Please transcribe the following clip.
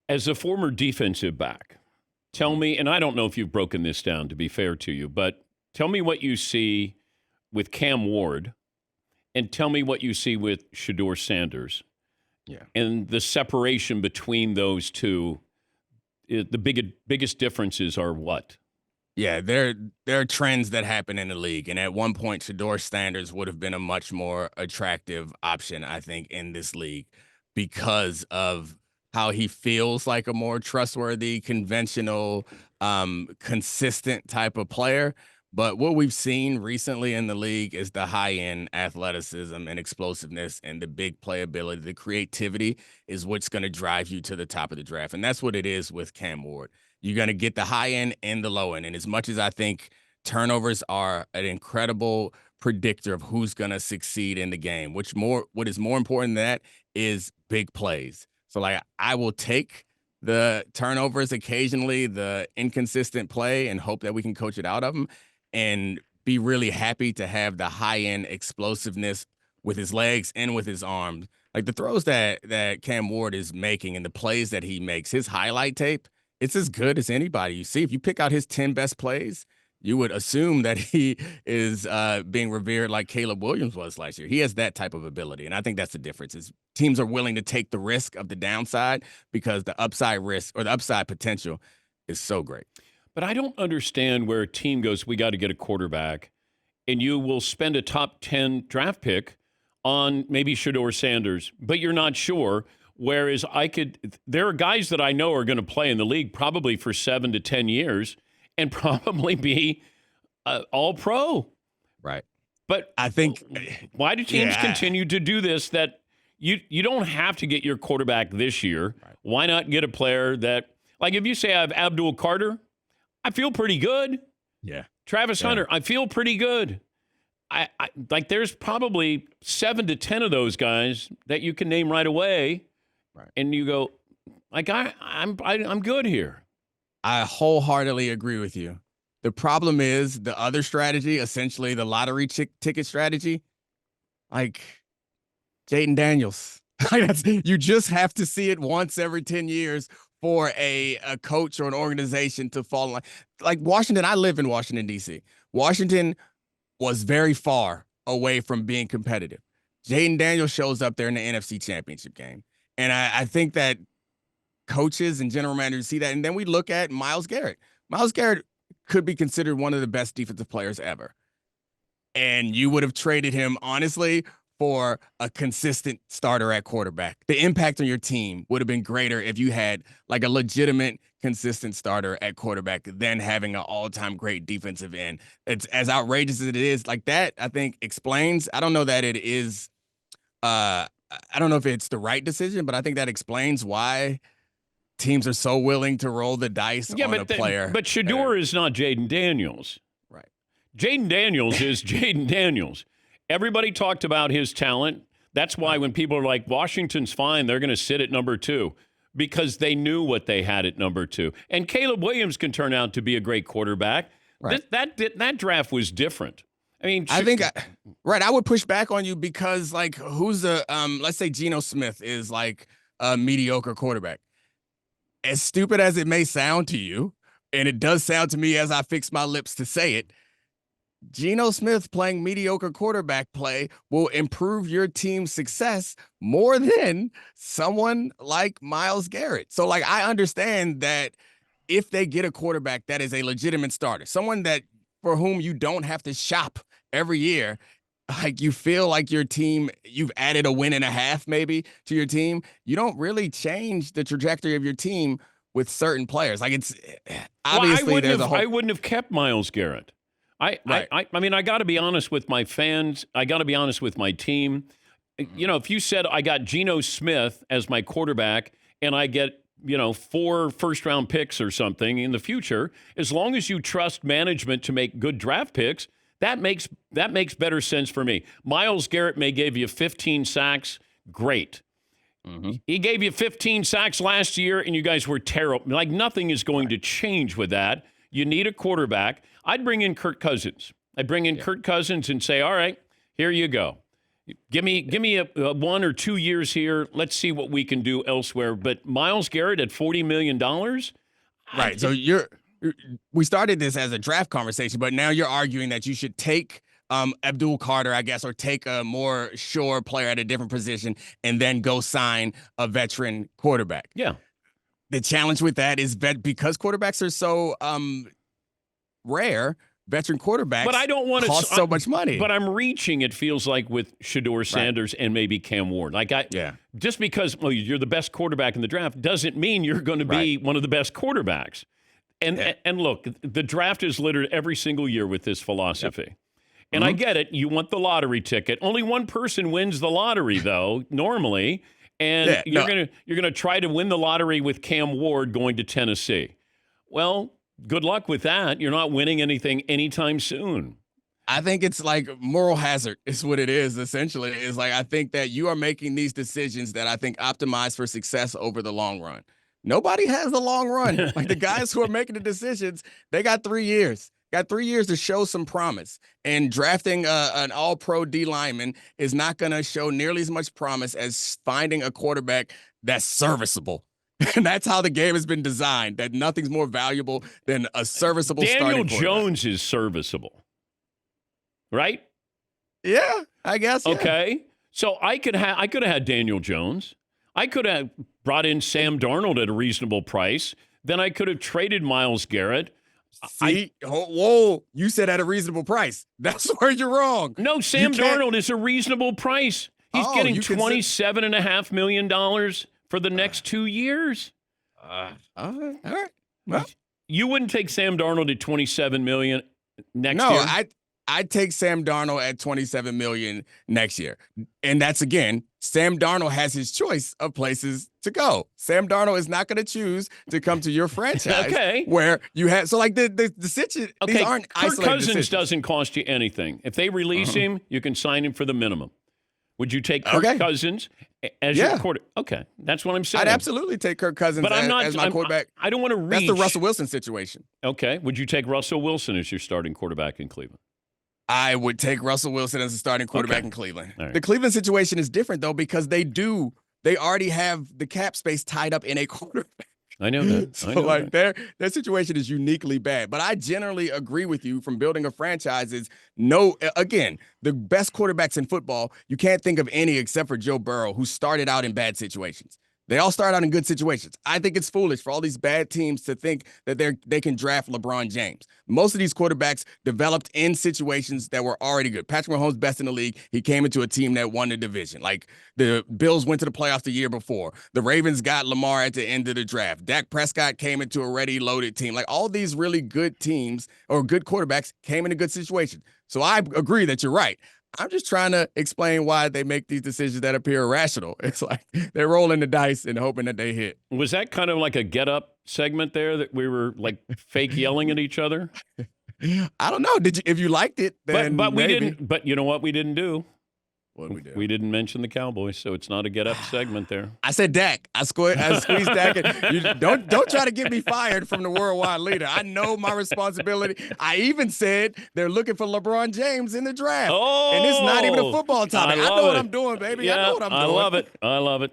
As a former defensive back, tell me, and I don't know if you've broken this down to be fair to you, but tell me what you see with Cam Ward and tell me what you see with Shedeur Sanders. Yeah. And the separation between those two, the biggest differences are what? Yeah, there are trends that happen in the league, and at one point, Shedeur Sanders would have been a much more attractive option, I think, in this league because of how he feels like a more trustworthy, conventional, consistent type of player. But what we've seen recently in the league is the high-end athleticism and explosiveness and the big playability, the creativity is what's going to drive you to the top of the draft, and that's what it is with Cam Ward. You're going to get the high end and the low end. And as much as I think turnovers are an incredible predictor of who's going to succeed in the game, what is more important than that is big plays. So, like, I will take the turnovers occasionally, the inconsistent play, and hope that we can coach it out of them and be really happy to have the high end explosiveness with his legs and with his arms. Like the throws that Cam Ward is making and the plays that he makes, his highlight tape, it's as good as anybody. You see, if you pick out his 10 best plays, you would assume that he is being revered like Caleb Williams was last year. He has that type of ability, and I think that's the difference. Is teams are willing to take the risk of the downside because the upside risk or the upside potential is so great. But I don't understand where a team goes, we got to get a quarterback, and you will spend a top 10 draft pick on maybe Shedeur Sanders, but you're not sure. Whereas there are guys that I know are going to play in the league probably for 7 to 10 years and probably be all pro. Right. But I think why do teams continue to do this? That you don't have to get your quarterback this year. Right. Why not get a player that, like if you say I have Abdul Carter, I feel pretty good. Yeah. Travis Hunter, I feel pretty good. I like there's probably 7 to 10 of those guys that you can name right away. Right. And you go, like, I'm good here. I wholeheartedly agree with you. The problem is the other strategy, essentially the lottery ticket strategy, like Jaden Daniels. You just have to see it once every 10 years for a coach or an organization to fall in line. Like Washington, I live in Washington, D.C. Washington was very far away from being competitive. Jaden Daniels shows up there in the NFC Championship game. And I think that coaches and general managers see that. And then we look at Myles Garrett. Myles Garrett could be considered one of the best defensive players ever. And you would have traded him, honestly, for a consistent starter at quarterback. The impact on your team would have been greater if you had like a legitimate, consistent starter at quarterback than having an all-time great defensive end. It's as outrageous as it is. Like that, I think, explains. I don't know that it is I don't know if it's the right decision, but I think that explains why teams are so willing to roll the dice on a player. But Shedeur is not Jaden Daniels. Right. Jaden Daniels is Jaden Daniels. Everybody talked about his talent. That's why when people are like, Washington's fine, they're going to sit at number 2 because they knew what they had at number 2. And Caleb Williams can turn out to be a great quarterback. Right. That draft was different. I mean, I think, I would push back on you because, like, who's let's say Geno Smith is like a mediocre quarterback. As stupid as it may sound to you, and it does sound to me as I fix my lips to say it, Geno Smith playing mediocre quarterback play will improve your team's success more than someone like Myles Garrett. So, like, I understand that if they get a quarterback that is a legitimate starter, someone that for whom you don't have to shop every year, like you feel like your team, you've added a win and a half maybe to your team. You don't really change the trajectory of your team with certain players. Like it's obviously I wouldn't have kept Myles Garrett. I mean, I got to be honest with my fans. I got to be honest with my team. You know, if you said I got Geno Smith as my quarterback and I get 4 first-round picks or something in the future, as long as you trust management to make good draft picks, that makes better sense for me. Myles Garrett may give you 15 sacks. Great. Mm-hmm. He gave you 15 sacks last year, and you guys were terrible. Like, nothing is going to change with that. You need a quarterback. I'd bring in Kirk Cousins. I'd bring in Kirk Cousins and say, all right, here you go. Give me a 1 or 2 years here. Let's see what we can do elsewhere. But Myles Garrett at $40 million? Right. So we started this as a draft conversation, but now you're arguing that you should take Abdul Carter, I guess, or take a more sure player at a different position and then go sign a veteran quarterback. Yeah. The challenge with that is because quarterbacks are so rare, veteran quarterbacks but I don't want to cost so much money. But I'm reaching, it feels like, with Shedeur Sanders and maybe Cam Ward. Just because you're the best quarterback in the draft doesn't mean you're going to be one of the best quarterbacks. And look, the draft is littered every single year with this philosophy. Yep. And I get it. You want the lottery ticket. Only one person wins the lottery, though, normally. And you're gonna try to win the lottery with Cam Ward going to Tennessee. Well, good luck with that. You're not winning anything anytime soon. I think it's like moral hazard is what it is, essentially. It's like, I think that you are making these decisions that I think optimize for success over the long run. Nobody has the long run. Like, the guys who are making the decisions, they got 3 years. Got 3 years to show some promise. And drafting an all-pro D lineman is not going to show nearly as much promise as finding a quarterback that's serviceable. And that's how the game has been designed, that nothing's more valuable than a serviceable starting quarterback. Daniel Jones is serviceable, right? Yeah, I guess. Yeah. Okay. So I could have had Daniel Jones. I could have brought in Sam Darnold at a reasonable price. Then I could have traded Myles Garrett. Whoa, you said at a reasonable price. That's where you're wrong. No, Sam Darnold is a reasonable price. He's getting $27.5 million for the next 2 years. All right. Well, you wouldn't take Sam Darnold at $27 million next year? No, I'd take Sam Darnold at $27 million next year. And that's, again, Sam Darnold has his choice of places to go. Sam Darnold is not going to choose to come to your franchise where you have, so like the situation, these aren't Kirk isolated Cousins decisions. Doesn't cost you anything. If they release him, you can sign him for the minimum. Would you take Kirk Cousins as your quarterback? Okay, that's what I'm saying. I'd absolutely take Kirk Cousins as my quarterback. I don't want to reach. That's the Russell Wilson situation. Okay, would you take Russell Wilson as your starting quarterback in Cleveland? I would take Russell Wilson as a starting quarterback in Cleveland. Right. The Cleveland situation is different, though, because they already have the cap space tied up in a quarterback. I know that. So their situation is uniquely bad. But I generally agree with you from building a franchise is again, the best quarterbacks in football, you can't think of any except for Joe Burrow, who started out in bad situations. They all start out in good situations. I think it's foolish for all these bad teams to think that they can draft LeBron James. Most of these quarterbacks developed in situations that were already good. Patrick Mahomes, best in the league. He came into a team that won the division. Like, the Bills went to the playoffs the year before. The Ravens got Lamar at the end of the draft. Dak Prescott came into a ready loaded team. Like, all these really good teams or good quarterbacks came in a good situation. So I agree that you're right. I'm just trying to explain why they make these decisions that appear irrational. It's like they're rolling the dice and hoping that they hit. Was that kind of like a get up segment there that we were like fake yelling at each other? I don't know. If you liked it, then but we maybe. didn't. But you know what we didn't do? What did we do? We didn't mention the Cowboys, so it's not a get up segment there. I said Dak. I squeezed Dak. Don't try to get me fired from the worldwide leader. I know my responsibility. I even said they're looking for LeBron James in the draft. Oh, and it's not even a football topic. I know what I'm doing, baby. Yeah, I know what I'm doing. I love it.